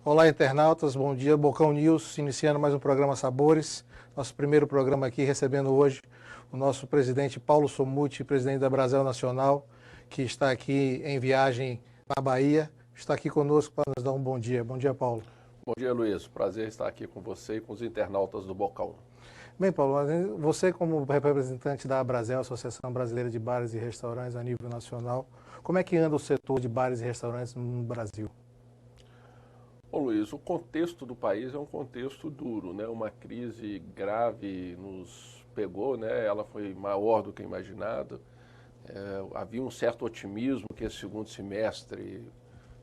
Olá, internautas, bom dia. Bocão News, iniciando mais um programa Sabores. Nosso primeiro programa aqui, recebendo hoje o nosso presidente Paulo Somuti, presidente da Brasel Nacional, que está aqui em viagem na Bahia. Está aqui conosco para nos dar um bom dia. Bom dia, Paulo. Bom dia, Luiz. Prazer estar aqui com você e com os internautas do Bocão. Bem, Paulo, você como representante da Brasel, Associação Brasileira de Bares e Restaurantes a nível nacional, como é que anda o setor de bares e restaurantes no Brasil? Bom, Luiz, o contexto do país é um contexto duro, né? Uma crise grave nos pegou, né? Ela foi maior do que imaginado. Havia um certo otimismo que esse segundo semestre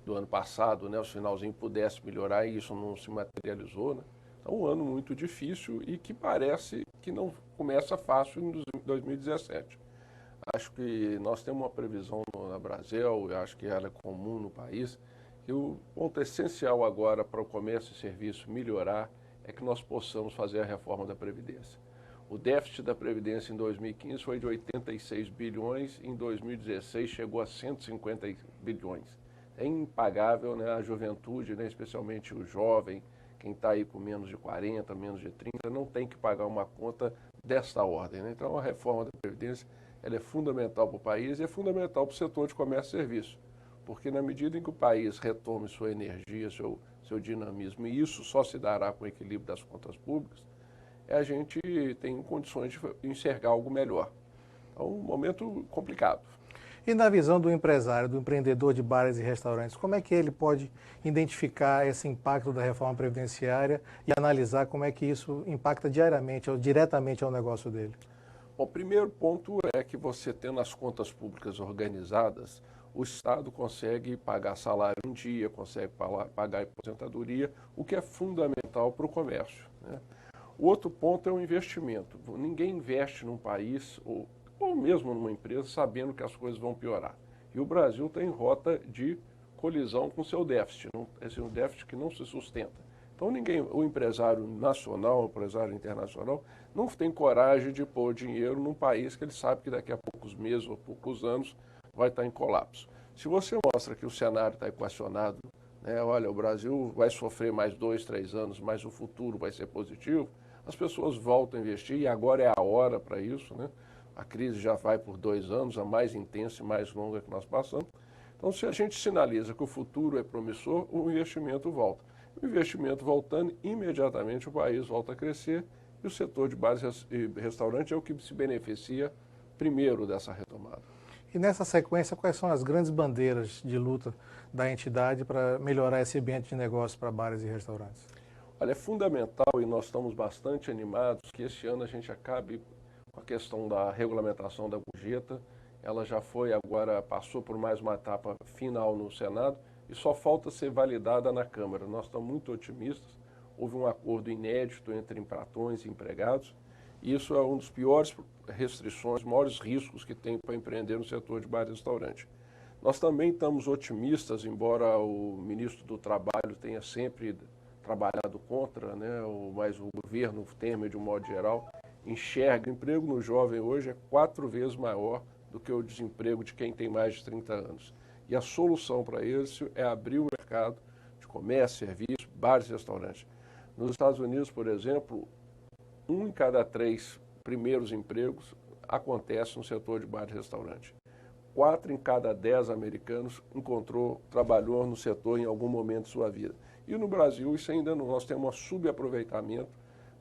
do ano passado, né, o finalzinho pudesse melhorar e isso não se materializou, né? É um ano muito difícil e que parece que não começa fácil em 2017. Acho que nós temos uma previsão na Brasel, eu acho que ela é comum no país, que o ponto essencial agora para o comércio e serviço melhorar é que nós possamos fazer a reforma da Previdência. O déficit da Previdência em 2015 foi de 86 bilhões, em 2016 chegou a 150 bilhões. É impagável, né, a juventude, né, especialmente o jovem, quem está aí com menos de 40, menos de 30, não tem que pagar uma conta desta ordem, né? Então a reforma da Previdência ela é fundamental para o país e é fundamental para o setor de comércio e serviço. Porque na medida em que o país retome sua energia, seu dinamismo, e isso só se dará com o equilíbrio das contas públicas, a gente tem condições de enxergar algo melhor. É um momento complicado. E na visão do empresário, do empreendedor de bares e restaurantes, como é que ele pode identificar esse impacto da reforma previdenciária e analisar como é que isso impacta diariamente ou diretamente ao negócio dele? Bom, o primeiro ponto é que você tendo as contas públicas organizadas, o Estado consegue pagar salário em dia, consegue pagar aposentadoria, o que é fundamental para o comércio, né? O outro ponto é o investimento. Ninguém investe num país ou mesmo numa empresa sabendo que as coisas vão piorar. E o Brasil está em rota de colisão com o seu déficit, esse é um déficit que não se sustenta. Então o empresário nacional, o empresário internacional, não tem coragem de pôr dinheiro num país que ele sabe que daqui a poucos meses ou poucos anos vai estar em colapso. Se você mostra que o cenário está equacionado, né, olha, o Brasil vai sofrer mais 2, 3 anos, mas o futuro vai ser positivo, as pessoas voltam a investir e agora é a hora para isso, né? A crise já vai por 2 anos, a mais intensa e mais longa que nós passamos. Então, se a gente sinaliza que o futuro é promissor, o investimento volta. O investimento voltando, imediatamente o país volta a crescer e o setor de bares e restaurantes é o que se beneficia primeiro dessa retomada. E nessa sequência, quais são as grandes bandeiras de luta da entidade para melhorar esse ambiente de negócio para bares e restaurantes? Olha, é fundamental e nós estamos bastante animados que este ano a gente acabe com a questão da regulamentação da gorjeta. Ela já foi, agora passou por mais uma etapa final no Senado e só falta ser validada na Câmara. Nós estamos muito otimistas. Houve um acordo inédito entre patrões e empregados. E isso é um dos piores restrições, maiores riscos que tem para empreender no setor de bar e restaurante. Nós também estamos otimistas, embora o ministro do Trabalho tenha sempre trabalhado contra, né, mas o governo Temer, de um modo geral, enxerga o emprego no jovem hoje é 4 vezes maior do que o desemprego de quem tem mais de 30 anos. E a solução para isso é abrir o mercado de comércio, serviço, bares e restaurantes. Nos Estados Unidos, por exemplo, 1 em cada 3 primeiros empregos acontece no setor de bar e restaurante. 4 em cada 10 americanos trabalhou no setor em algum momento de sua vida. E no Brasil, isso ainda não, nós temos um subaproveitamento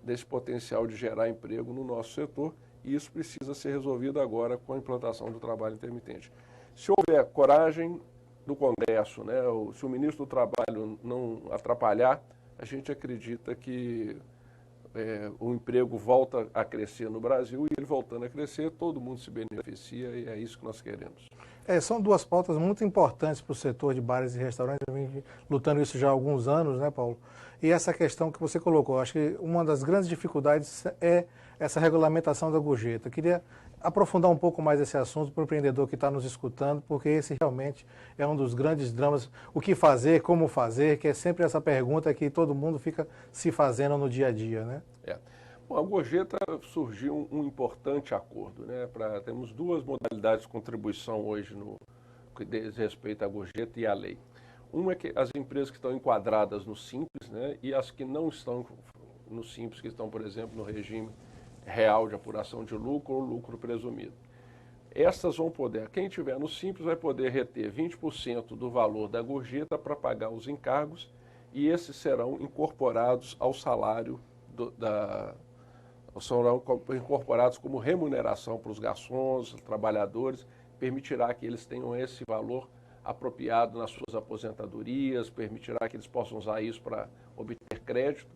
desse potencial de gerar emprego no nosso setor e isso precisa ser resolvido agora com a implantação do trabalho intermitente. Se houver coragem do Congresso, né, se o ministro do Trabalho não atrapalhar, a gente acredita que o emprego volta a crescer no Brasil e ele voltando a crescer, todo mundo se beneficia e é isso que nós queremos. São duas pautas muito importantes para o setor de bares e restaurantes. Eu vim lutando isso já há alguns anos, né, Paulo? E essa questão que você colocou, acho que uma das grandes dificuldades é essa regulamentação da gorjeta. Queria aprofundar um pouco mais esse assunto para o empreendedor que está nos escutando, porque esse realmente é um dos grandes dramas. O que fazer, como fazer, que é sempre essa pergunta que todo mundo fica se fazendo no dia a dia, né? Bom, a gorjeta surgiu um importante acordo, né? Temos 2 modalidades de contribuição hoje no que diz respeito à gorjeta e à lei. Uma é que as empresas que estão enquadradas no Simples, né, e as que não estão no Simples, que estão, por exemplo, no regime real de apuração de lucro ou lucro presumido. Essas vão poder, quem tiver no Simples vai poder reter 20% do valor da gorjeta para pagar os encargos e esses serão incorporados ao salário serão incorporados como remuneração para os garçons, trabalhadores, permitirá que eles tenham esse valor apropriado nas suas aposentadorias, permitirá que eles possam usar isso para obter crédito.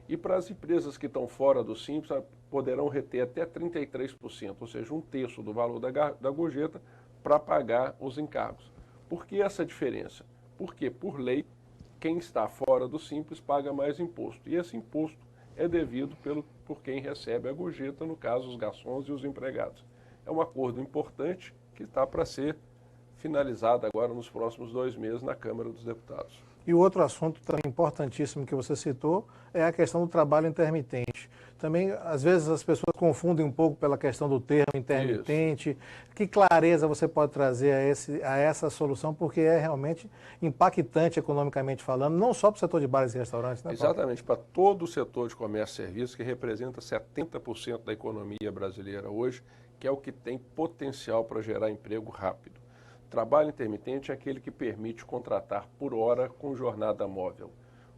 E para as empresas que estão fora do Simples, poderão reter até 33%, ou seja, um terço do valor da gorjeta para pagar os encargos. Por que essa diferença? Porque, por lei, quem está fora do Simples paga mais imposto. E esse imposto é devido por quem recebe a gorjeta, no caso, os garçons e os empregados. É um acordo importante que está para ser finalizado agora nos próximos 2 meses na Câmara dos Deputados. E o outro assunto também importantíssimo que você citou é a questão do trabalho intermitente. Também, às vezes, as pessoas confundem um pouco pela questão do termo intermitente. Isso. Que clareza você pode trazer a essa solução, porque é realmente impactante economicamente falando, não só para o setor de bares e restaurantes, né, Paulo? Exatamente, para todo o setor de comércio e serviços, que representa 70% da economia brasileira hoje, que é o que tem potencial para gerar emprego rápido. Trabalho intermitente é aquele que permite contratar por hora com jornada móvel.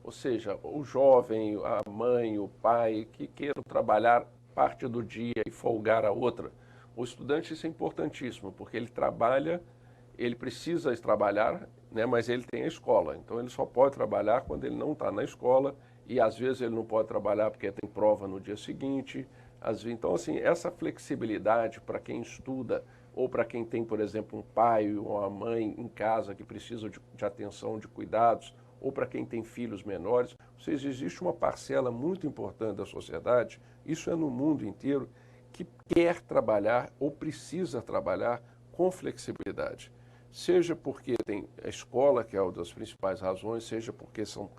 Ou seja, o jovem, a mãe, o pai que queiram trabalhar parte do dia e folgar a outra. O estudante, isso é importantíssimo, porque ele trabalha, ele precisa trabalhar, né, mas ele tem a escola. Então ele só pode trabalhar quando ele não está na escola e às vezes ele não pode trabalhar porque tem prova no dia seguinte. Então, assim, essa flexibilidade para quem estuda, ou para quem tem, por exemplo, um pai ou uma mãe em casa que precisa de atenção, de cuidados, ou para quem tem filhos menores. Ou seja, existe uma parcela muito importante da sociedade, isso é no mundo inteiro, que quer trabalhar ou precisa trabalhar com flexibilidade. Seja porque tem a escola, que é uma das principais razões, seja porque são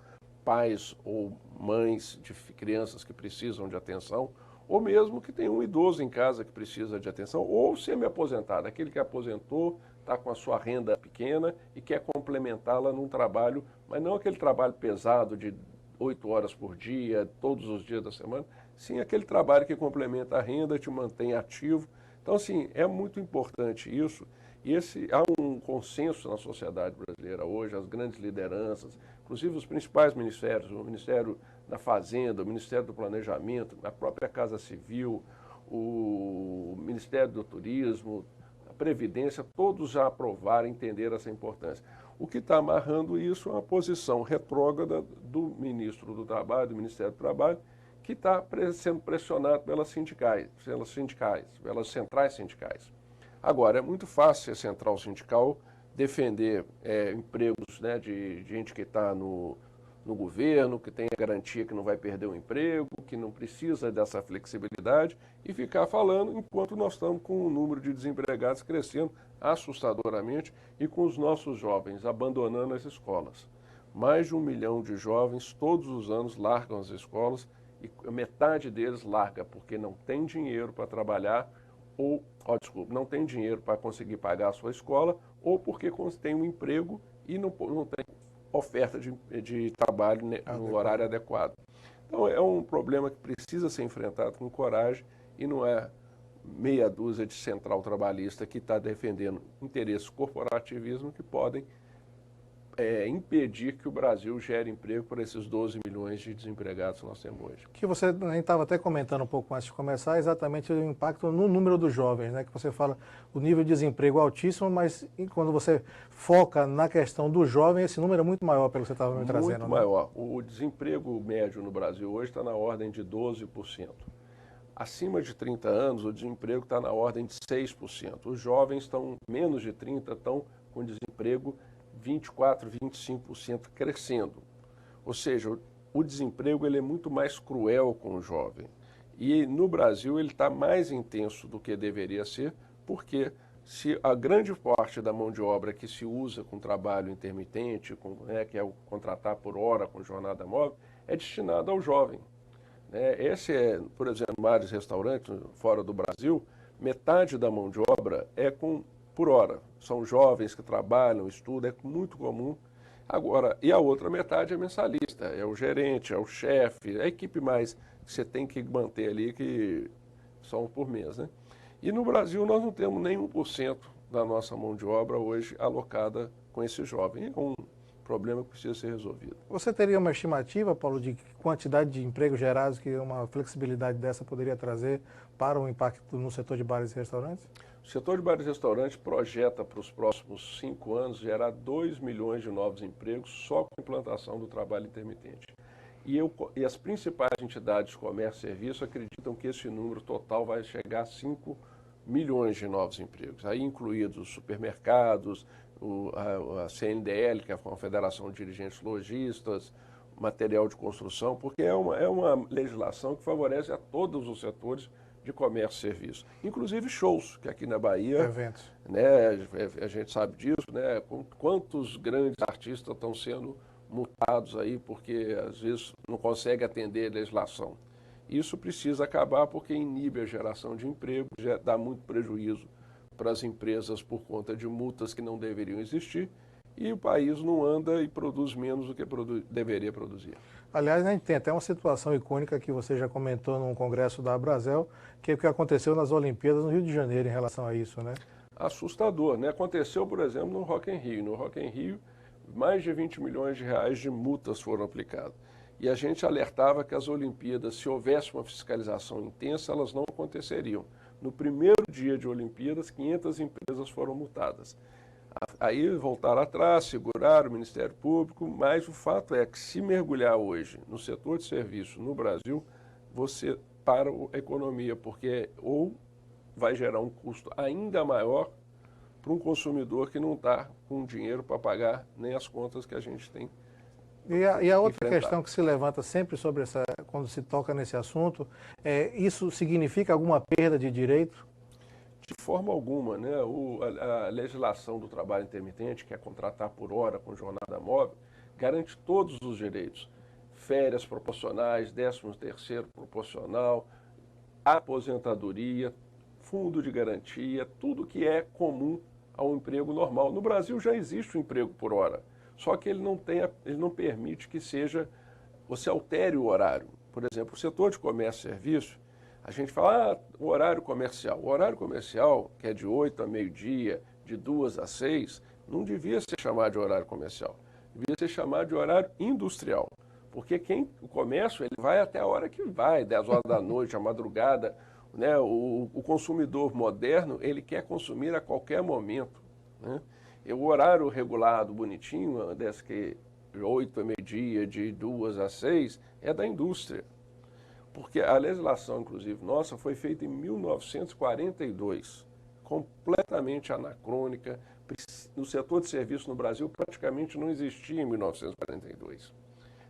pais ou mães de crianças que precisam de atenção, ou mesmo que tem um idoso em casa que precisa de atenção, ou semi-aposentado, aquele que aposentou, está com a sua renda pequena e quer complementá-la num trabalho, mas não aquele trabalho pesado de 8 horas por dia, todos os dias da semana, sim aquele trabalho que complementa a renda, te mantém ativo. Então, assim, é muito importante isso. E há um consenso na sociedade brasileira hoje, as grandes lideranças, inclusive os principais ministérios, o Ministério da Fazenda, o Ministério do Planejamento, a própria Casa Civil, o Ministério do Turismo, a Previdência, todos já aprovaram e entenderam essa importância. O que está amarrando isso é uma posição retrógrada do ministro do Trabalho, do Ministério do Trabalho, que está sendo pressionado pelas centrais sindicais. Agora, é muito fácil a central sindical defender empregos, né, de gente que está no governo, que tem a garantia que não vai perder o emprego, que não precisa dessa flexibilidade e ficar falando enquanto nós estamos com o número de desempregados crescendo assustadoramente e com os nossos jovens abandonando as escolas. Mais de 1 milhão de jovens todos os anos largam as escolas e metade deles larga porque não tem dinheiro para trabalhar ou, não tem dinheiro para conseguir pagar a sua escola ou porque tem um emprego e não tem oferta de trabalho no horário adequado. Então é um problema que precisa ser enfrentado com coragem e não é meia dúzia de central trabalhista que está defendendo interesses corporativismo que podem impedir que o Brasil gere emprego para esses 12 milhões de desempregados que nós temos hoje. Que você nem estava até comentando um pouco antes de começar, exatamente o impacto no número dos jovens, né? Que você fala o nível de desemprego altíssimo, mas quando você foca na questão do jovem, esse número é muito maior, pelo que você estava me trazendo. Muito maior. O desemprego médio no Brasil hoje está na ordem de 12%. Acima de 30 anos, o desemprego está na ordem de 6%. Os jovens estão menos de 30, estão com desemprego 24%, 25% crescendo. Ou seja, o desemprego ele é muito mais cruel com o jovem. E no Brasil ele está mais intenso do que deveria ser, porque se a grande parte da mão de obra que se usa com trabalho intermitente, que é o contratar por hora com jornada móvel, é destinada ao jovem. Por exemplo, vários restaurantes fora do Brasil, metade da mão de obra é por hora. São jovens que trabalham, estudam, é muito comum. Agora, e a outra metade é mensalista, é o gerente, é o chefe, é a equipe mais que você tem que manter ali, que são por mês, né? E no Brasil nós não temos nem 1% da nossa mão de obra hoje alocada com esse jovem. É um problema que precisa ser resolvido. Você teria uma estimativa, Paulo, de quantidade de empregos gerados que uma flexibilidade dessa poderia trazer para o impacto no setor de bares e restaurantes? O setor de bares e restaurantes projeta para os próximos 5 anos gerar 2 milhões de novos empregos só com a implantação do trabalho intermitente. E as principais entidades de comércio e serviço acreditam que esse número total vai chegar a 5 milhões de novos empregos, aí incluídos os supermercados, a CNDL, que é a Confederação de Dirigentes Lojistas, material de construção, porque é uma legislação que favorece a todos os setores de comércio e serviço, inclusive shows, que aqui na Bahia, Eventos. né, a gente sabe disso, né, quantos grandes artistas estão sendo multados aí porque às vezes não consegue atender a legislação. Isso precisa acabar porque inibe a geração de emprego, já dá muito prejuízo para as empresas por conta de multas que não deveriam existir e o país não anda e produz menos do que deveria produzir. Aliás, a gente tem até uma situação icônica que você já comentou num congresso da Abrazel, que é o que aconteceu nas Olimpíadas no Rio de Janeiro em relação a isso, né? Assustador, né? Aconteceu, por exemplo, no Rock in Rio. No Rock in Rio, mais de 20 milhões de reais de multas foram aplicadas. E a gente alertava que as Olimpíadas, se houvesse uma fiscalização intensa, elas não aconteceriam. No primeiro dia de Olimpíadas, 500 empresas foram multadas. Aí voltaram atrás, seguraram o Ministério Público, mas o fato é que se mergulhar hoje no setor de serviço no Brasil, você para a economia, porque ou vai gerar um custo ainda maior para um consumidor que não está com dinheiro para pagar nem as contas que a gente tem. E a outra questão que se levanta sempre sobre quando se toca nesse assunto, isso significa alguma perda de direito? De forma alguma, né? A legislação do trabalho intermitente, que é contratar por hora com jornada móvel, garante todos os direitos. Férias proporcionais, 13º proporcional, aposentadoria, fundo de garantia, tudo que é comum ao emprego normal. No Brasil já existe o emprego por hora, só que ele não permite que você altere o horário. Por exemplo, o setor de comércio e serviço, a gente fala, o horário comercial. O horário comercial, que é de 8 a meio-dia, de 2 a 6, não devia ser chamado de horário comercial. Devia ser chamado de horário industrial. Porque o comércio ele vai até a hora que vai, 10 horas da noite, à madrugada. Né? O consumidor moderno, ele quer consumir a qualquer momento. Né? E o horário regulado, bonitinho, desse que 8 a meio-dia, de 2 a 6, é da indústria. Porque a legislação, inclusive, nossa, foi feita em 1942, completamente anacrônica. No setor de serviço no Brasil praticamente não existia em 1942.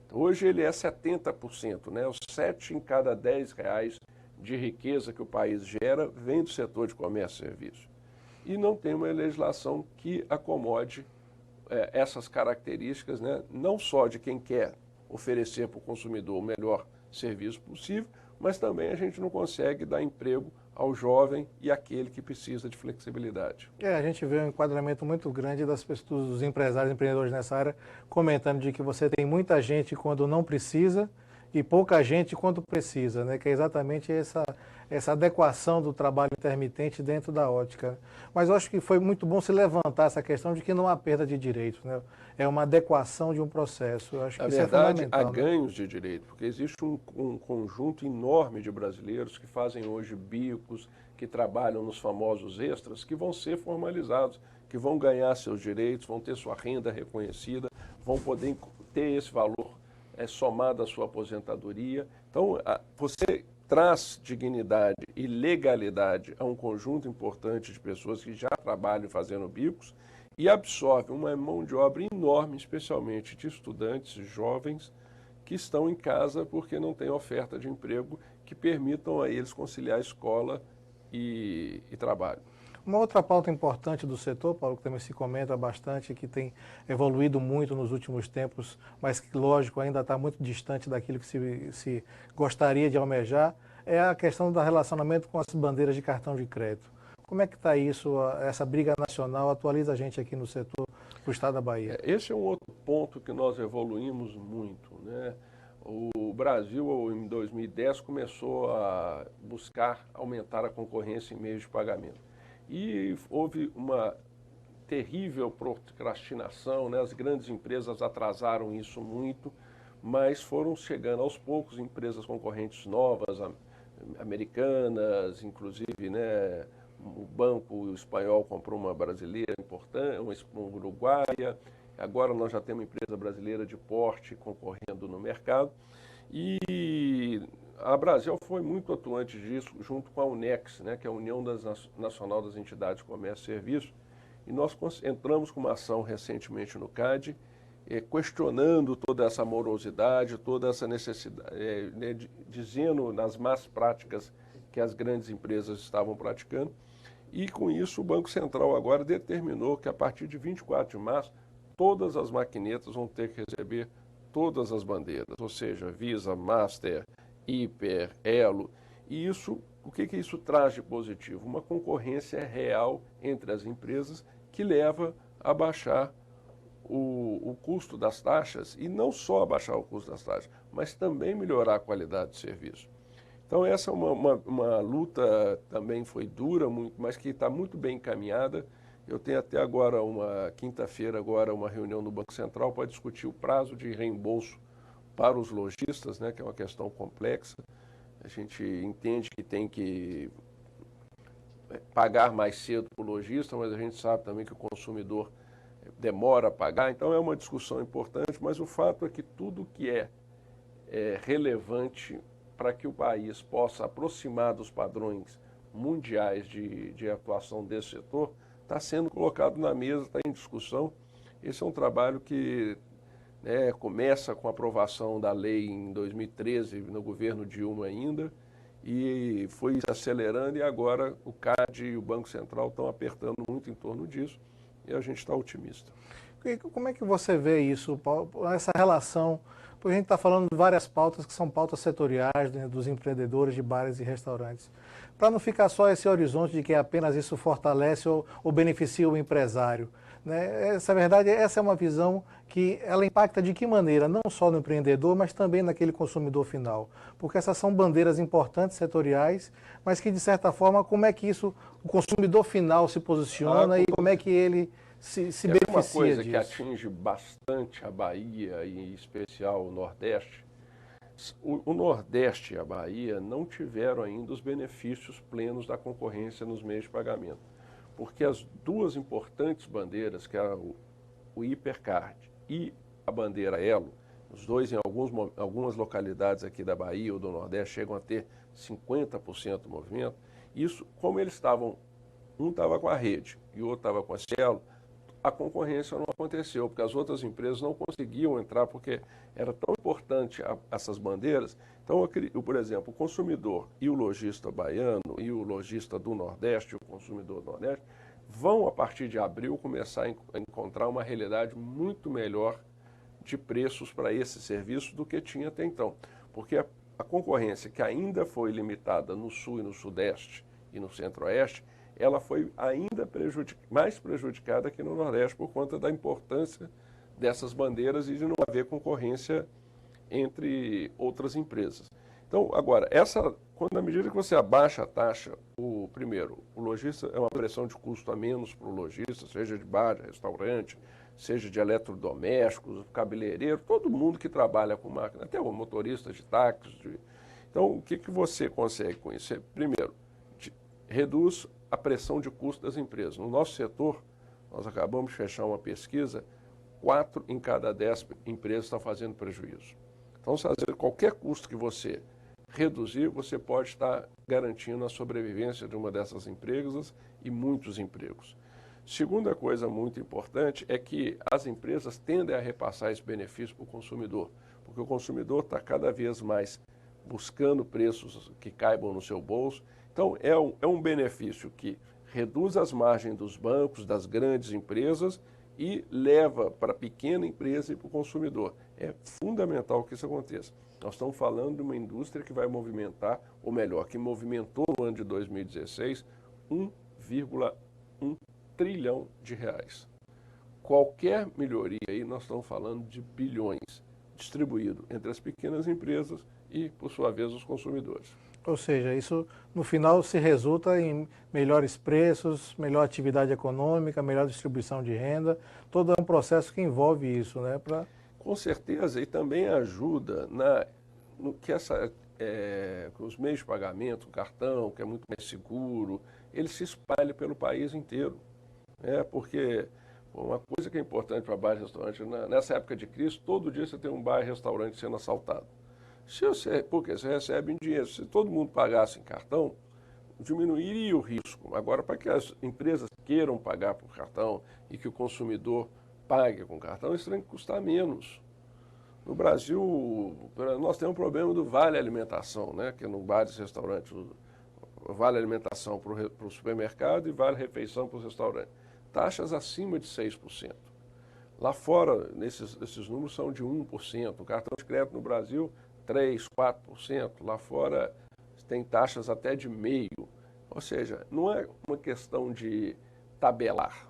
Então, hoje ele é 70%, né? Os 7 em cada 10 reais de riqueza que o país gera vem do setor de comércio e serviço. E não tem uma legislação que acomode essas características, né? Não só de quem quer oferecer para o consumidor o melhor serviço possível, mas também a gente não consegue dar emprego ao jovem e àquele que precisa de flexibilidade. A gente vê um enquadramento muito grande dos empresários e empreendedores nessa área, comentando de que você tem muita gente quando não precisa e pouca gente quando precisa, né? Que é exatamente essa adequação do trabalho intermitente dentro da ótica. Mas eu acho que foi muito bom se levantar essa questão de que não há perda de direitos, né? É uma adequação de um processo. Eu acho que Na isso verdade, é fundamental, há ganhos de direito, porque existe um conjunto enorme de brasileiros que fazem hoje bicos, que trabalham nos famosos extras, que vão ser formalizados, que vão ganhar seus direitos, vão ter sua renda reconhecida, vão poder ter esse valor somado à sua aposentadoria. Então, você traz dignidade e legalidade a um conjunto importante de pessoas que já trabalham fazendo bicos e absorve uma mão de obra enorme, especialmente de estudantes jovens que estão em casa porque não tem oferta de emprego que permitam a eles conciliar escola e trabalho. Uma outra pauta importante do setor, Paulo, que também se comenta bastante, que tem evoluído muito nos últimos tempos, mas que, lógico, ainda está muito distante daquilo que se gostaria de almejar, é a questão do relacionamento com as bandeiras de cartão de crédito. Como é que está isso, essa briga nacional? Atualiza a gente aqui no setor do estado da Bahia. Esse é um outro ponto que nós evoluímos muito, né? O Brasil, em 2010, começou a buscar aumentar a concorrência em meios de pagamento. E houve uma terrível procrastinação, né? As grandes empresas atrasaram isso muito, mas foram chegando aos poucos empresas concorrentes novas, americanas, inclusive, né? O banco espanhol comprou uma brasileira importante, uma uruguaia. Agora nós já temos uma empresa brasileira de porte concorrendo no mercado. E a Brasil foi muito atuante disso, junto com a UNEX, né, que é a União Nacional das Entidades de Comércio e Serviço. E nós entramos com uma ação recentemente no CAD, questionando toda essa morosidade, toda essa necessidade, né, dizendo nas más práticas que as grandes empresas estavam praticando. E com isso o Banco Central agora determinou que a partir de 24 de março todas as maquinetas vão ter que receber todas as bandeiras, ou seja, Visa, Master, Hiper, Elo. E isso, o que isso traz de positivo? Uma concorrência real entre as empresas que leva a baixar o custo das taxas, e não só a baixar o custo das taxas, mas também melhorar a qualidade de serviço. Então essa é uma luta também foi dura, mas que está muito bem encaminhada. Eu tenho até agora, quinta-feira, uma reunião no Banco Central para discutir o prazo de reembolso para os lojistas, né, que é uma questão complexa. A gente entende que tem que pagar mais cedo para o lojista, mas a gente sabe também que o consumidor demora a pagar. Então é uma discussão importante, mas o fato é que tudo que é relevante para que o país possa aproximar dos padrões mundiais de atuação desse setor está sendo colocado na mesa, está em discussão. Esse é um trabalho que começa com a aprovação da lei em 2013, no governo Dilma ainda, e foi acelerando, e agora o CAD e o Banco Central estão apertando muito em torno disso, e a gente está otimista. E como é que você vê isso, Paulo, essa relação? Porque a gente está falando de várias pautas que são pautas setoriais, né, dos empreendedores de bares e restaurantes. Para não ficar só esse horizonte de que apenas isso fortalece ou beneficia o empresário, né? Essa verdade, essa é uma visão que ela impacta de que maneira? Não só no empreendedor, mas também naquele consumidor final. Porque essas são bandeiras importantes setoriais, mas que de certa forma, como é que isso, o consumidor final se posiciona e como é que ele se beneficia uma coisa disso? Que atinge bastante a Bahia, e em especial o Nordeste. O Nordeste e a Bahia não tiveram ainda os benefícios plenos da concorrência nos meios de pagamento, porque as duas importantes bandeiras, que era o Hipercard e a bandeira Elo, os dois em algumas localidades aqui da Bahia ou do Nordeste chegam a ter 50% do movimento. Isso, como eles estavam, um estava com a rede e o outro estava com a Cielo, a concorrência não aconteceu, porque as outras empresas não conseguiam entrar, porque era tão importante essas bandeiras. Então, por exemplo, o consumidor e o lojista baiano e o lojista do Nordeste, o consumidor do Nordeste, vão, a partir de abril, começar a encontrar uma realidade muito melhor de preços para esse serviço do que tinha até então. Porque a concorrência, que ainda foi limitada no Sul e no Sudeste e no Centro-Oeste, ela foi ainda mais prejudicada aqui no Nordeste por conta da importância dessas bandeiras e de não haver concorrência entre outras empresas. Então, agora, quando à medida que você abaixa a taxa, primeiro, o lojista é uma pressão de custo a menos para o lojista, seja de bar, de restaurante, seja de eletrodomésticos, cabeleireiro, todo mundo que trabalha com máquina, até o motorista de táxi. Então, o que você consegue com isso? Primeiro, reduz a pressão de custo das empresas. No nosso setor, nós acabamos de fechar uma pesquisa, 4 em cada 10 empresas estão fazendo prejuízo. Então, se qualquer custo que você reduzir, você pode estar garantindo a sobrevivência de uma dessas empresas e muitos empregos. Segunda coisa muito importante é que as empresas tendem a repassar esse benefício para o consumidor, porque o consumidor está cada vez mais buscando preços que caibam no seu bolso. Então, é um benefício que reduz as margens dos bancos, das grandes empresas e leva para a pequena empresa e para o consumidor. É fundamental que isso aconteça. Nós estamos falando de uma indústria que vai movimentar, ou melhor, que movimentou no ano de 2016, 1,1 trilhão de reais. Qualquer melhoria aí, nós estamos falando de bilhões, distribuído entre as pequenas empresas e, por sua vez, os consumidores. Ou seja, isso no final se resulta em melhores preços, melhor atividade econômica, melhor distribuição de renda. Todo é um processo que envolve isso, né? Com certeza, e também ajuda no que os meios de pagamento, o cartão, que é muito mais seguro, ele se espalha pelo país inteiro. Porque uma coisa que é importante para bar e restaurante, nessa época de crise, todo dia você tem um bar e restaurante sendo assaltado. Porque você recebe em dinheiro. Se todo mundo pagasse em cartão, diminuiria o risco. Agora, para que as empresas queiram pagar por cartão e que o consumidor pague com cartão, isso tem que custar menos. No Brasil, nós temos um problema do vale alimentação, né? Que no bares e restaurantes, vale alimentação para o supermercado e vale refeição para os restaurantes. Taxas acima de 6%. Lá fora, esses números são de 1%. O cartão de crédito no Brasil, 3%, 4%. Lá fora tem taxas até de 0,5%. Ou seja, não é uma questão de tabelar.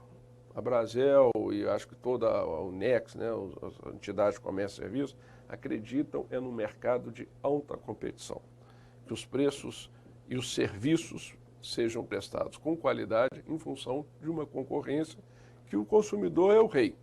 A Brasel e acho que toda a Unex, né, as entidades de comércio e serviços, acreditam no mercado de alta competição. Que os preços e os serviços sejam prestados com qualidade em função de uma concorrência que o consumidor é o rei.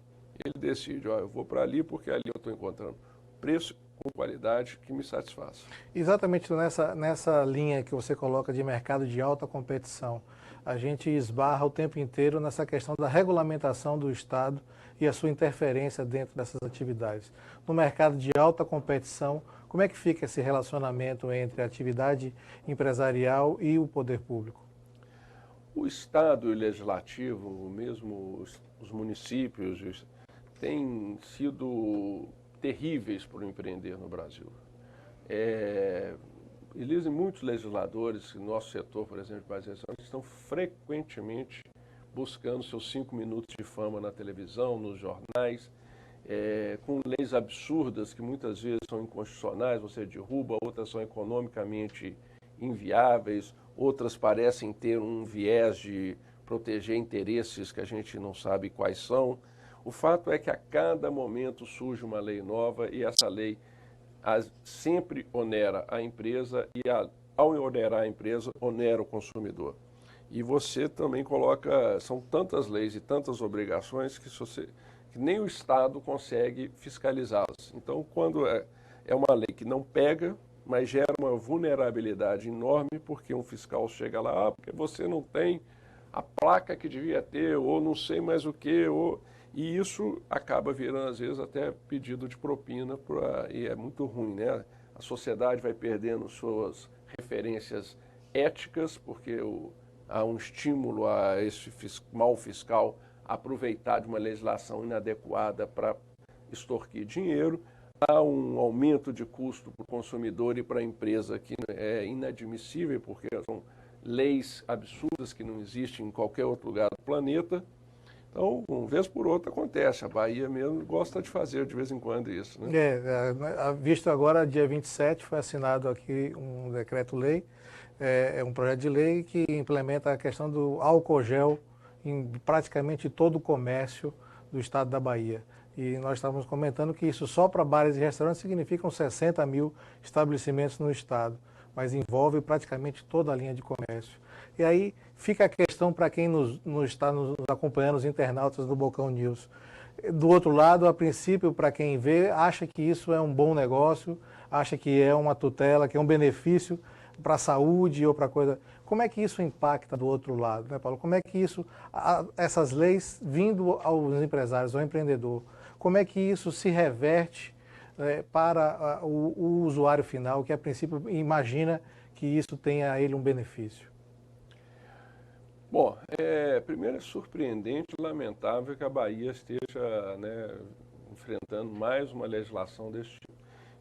Ele decide, eu vou para ali porque ali eu estou encontrando preço com qualidade que me satisfaz. Exatamente nessa linha que você coloca de mercado de alta competição, a gente esbarra o tempo inteiro nessa questão da regulamentação do Estado e a sua interferência dentro dessas atividades. No mercado de alta competição, como é que fica esse relacionamento entre a atividade empresarial e o poder público? O Estado e o Legislativo, mesmo os municípios, têm sido terríveis para o empreender no Brasil. Existem muitos legisladores, nosso setor, por exemplo, estão frequentemente buscando seus 5 minutos de fama na televisão, nos jornais, com leis absurdas que muitas vezes são inconstitucionais, você derruba, outras são economicamente inviáveis, outras parecem ter um viés de proteger interesses que a gente não sabe quais são. O fato é que a cada momento surge uma lei nova e essa lei sempre onera a empresa e, ao onerar a empresa, onera o consumidor. E você também coloca, são tantas leis e tantas obrigações que nem o Estado consegue fiscalizá-las. Então, quando é uma lei que não pega, mas gera uma vulnerabilidade enorme, porque um fiscal chega lá, porque você não tem a placa que devia ter, ou não sei mais o que, e isso acaba virando, às vezes, até pedido de propina, e é muito ruim, né? A sociedade vai perdendo suas referências éticas, porque há um estímulo a esse mal fiscal aproveitar de uma legislação inadequada para extorquir dinheiro. Há um aumento de custo para o consumidor e para a empresa que é inadmissível, porque são leis absurdas que não existem em qualquer outro lugar do planeta. Então, uma vez por outra acontece. A Bahia mesmo gosta de fazer de vez em quando isso, né? Visto agora, dia 27, foi assinado aqui um decreto-lei, um projeto de lei que implementa a questão do álcool gel em praticamente todo o comércio do estado da Bahia. E nós estávamos comentando que isso só para bares e restaurantes significam 60 mil estabelecimentos no estado, mas envolve praticamente toda a linha de comércio. E aí fica a questão para quem está nos acompanhando, os internautas do Bocão News. Do outro lado, a princípio, para quem vê, acha que isso é um bom negócio, acha que é uma tutela, que é um benefício para a saúde ou para coisa. Como é que isso impacta do outro lado, né, Paulo? Como é que essas leis vindo aos empresários, ao empreendedor, como é que isso se reverte para o usuário final, que a princípio imagina que isso tenha a ele um benefício? Bom, primeiro é surpreendente e lamentável que a Bahia esteja, né, enfrentando mais uma legislação desse tipo.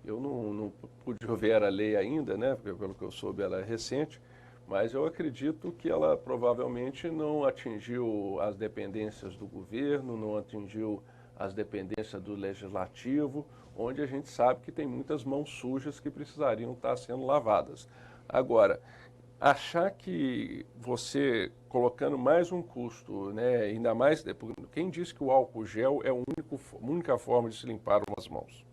Eu não pude ver a lei ainda, né, porque pelo que eu soube ela é recente, mas eu acredito que ela provavelmente não atingiu as dependências do governo, não atingiu as dependências do legislativo, onde a gente sabe que tem muitas mãos sujas que precisariam estar sendo lavadas. Agora, Achar que você colocando mais um custo, né, ainda mais, quem disse que o álcool gel é a única forma de se limpar as mãos?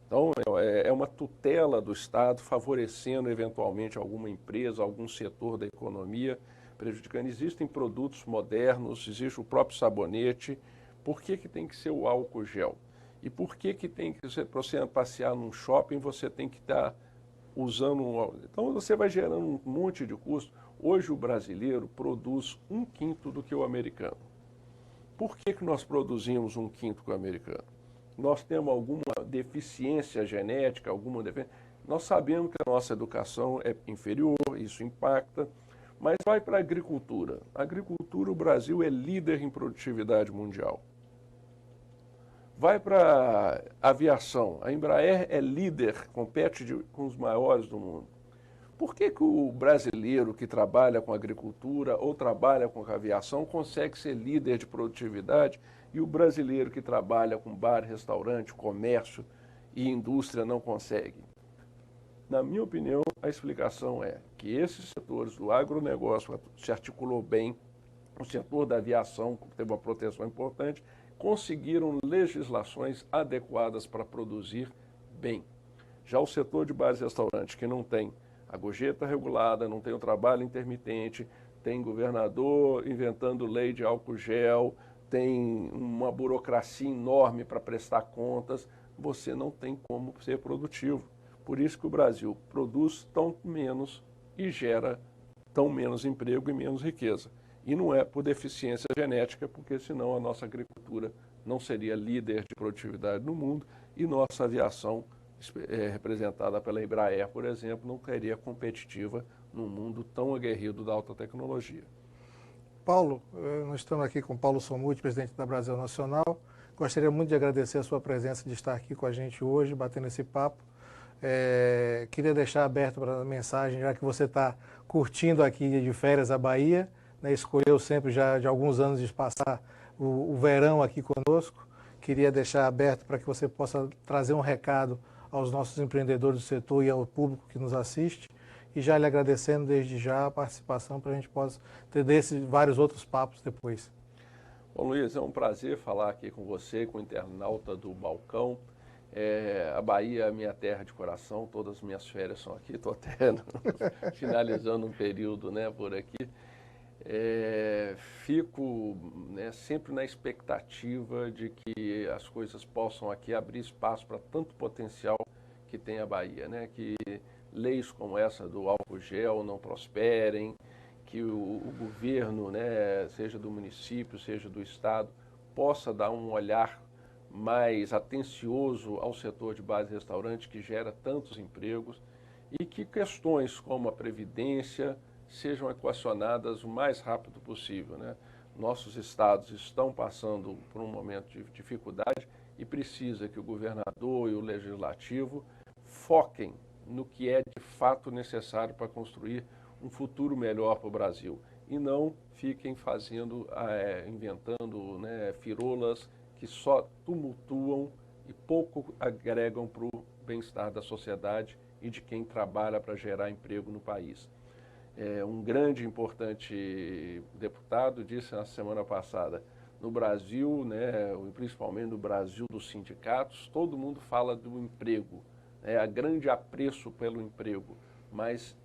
Então, é uma tutela do Estado favorecendo eventualmente alguma empresa, algum setor da economia, prejudicando. Existem produtos modernos, existe o próprio sabonete. Por que tem que ser o álcool gel? E por que tem que ser, para você passear num shopping, você tem que estar usando Então você vai gerando um monte de custo. Hoje o brasileiro produz 1/5 do que o americano. Por que nós produzimos 1/5 que o americano? Nós temos alguma deficiência genética, Nós sabemos que a nossa educação é inferior, isso impacta, mas vai para a agricultura. A agricultura, o Brasil é líder em produtividade mundial. Vai para a aviação. A Embraer é líder, compete com os maiores do mundo. Por que o brasileiro que trabalha com agricultura ou trabalha com a aviação consegue ser líder de produtividade e o brasileiro que trabalha com bar, restaurante, comércio e indústria não consegue? Na minha opinião, a explicação é que esses setores do agronegócio se articulou bem, o setor da aviação teve uma proteção importante, conseguiram legislações adequadas para produzir bem. Já o setor de bares e restaurantes, que não tem a gorjeta regulada, não tem o trabalho intermitente, tem governador inventando lei de álcool gel, tem uma burocracia enorme para prestar contas, você não tem como ser produtivo. Por isso que o Brasil produz tão menos e gera tão menos emprego e menos riqueza. E não é por deficiência genética, porque senão a nossa agricultura não seria líder de produtividade no mundo e nossa aviação, representada pela Embraer, por exemplo, não seria competitiva num mundo tão aguerrido da alta tecnologia. Paulo, nós estamos aqui com Paulo Somuth, presidente da Brasil Nacional. Gostaria muito de agradecer a sua presença, de estar aqui com a gente hoje, batendo esse papo. Queria deixar aberto para a mensagem, já que você está curtindo aqui de férias a Bahia, né, escolheu sempre já de alguns anos de passar o verão aqui conosco. Queria deixar aberto para que você possa trazer um recado aos nossos empreendedores do setor e ao público que nos assiste. E já lhe agradecendo desde já a participação para a gente possa ter desses vários outros papos depois. Bom, Luiz, é um prazer falar aqui com você, com o internauta do Balcão. A Bahia é a minha terra de coração, todas as minhas férias são aqui, estou até finalizando um período, né, por aqui. Fico, né, sempre na expectativa de que as coisas possam aqui abrir espaço para tanto potencial que tem a Bahia, né, que leis como essa do álcool gel não prosperem, que o governo, né, seja do município, seja do estado, possa dar um olhar mais atencioso ao setor de bares e restaurantes que gera tantos empregos e que questões como a previdência sejam equacionadas o mais rápido possível, né? Nossos estados estão passando por um momento de dificuldade e precisa que o governador e o legislativo foquem no que é de fato necessário para construir um futuro melhor para o Brasil e não fiquem inventando, né, firolas que só tumultuam e pouco agregam para o bem-estar da sociedade e de quem trabalha para gerar emprego no país. Um grande e importante deputado disse na semana passada, no Brasil, né, principalmente no Brasil dos sindicatos, todo mundo fala do emprego, há grande apreço pelo emprego, mas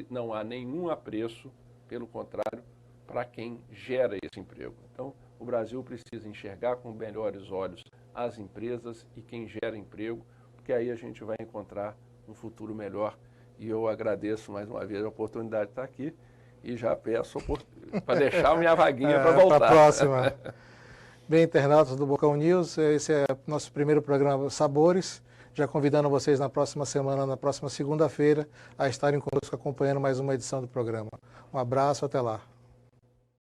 não há nenhum apreço, pelo contrário, para quem gera esse emprego. Então, o Brasil precisa enxergar com melhores olhos as empresas e quem gera emprego, porque aí a gente vai encontrar um futuro melhor. E eu agradeço mais uma vez a oportunidade de estar aqui e já peço para deixar a minha vaguinha para voltar. Para a próxima. Bem, internautas do Balcão News, esse é nosso primeiro programa Sabores. Já convidando vocês na próxima semana, na próxima segunda-feira, a estarem conosco acompanhando mais uma edição do programa. Um abraço, até lá.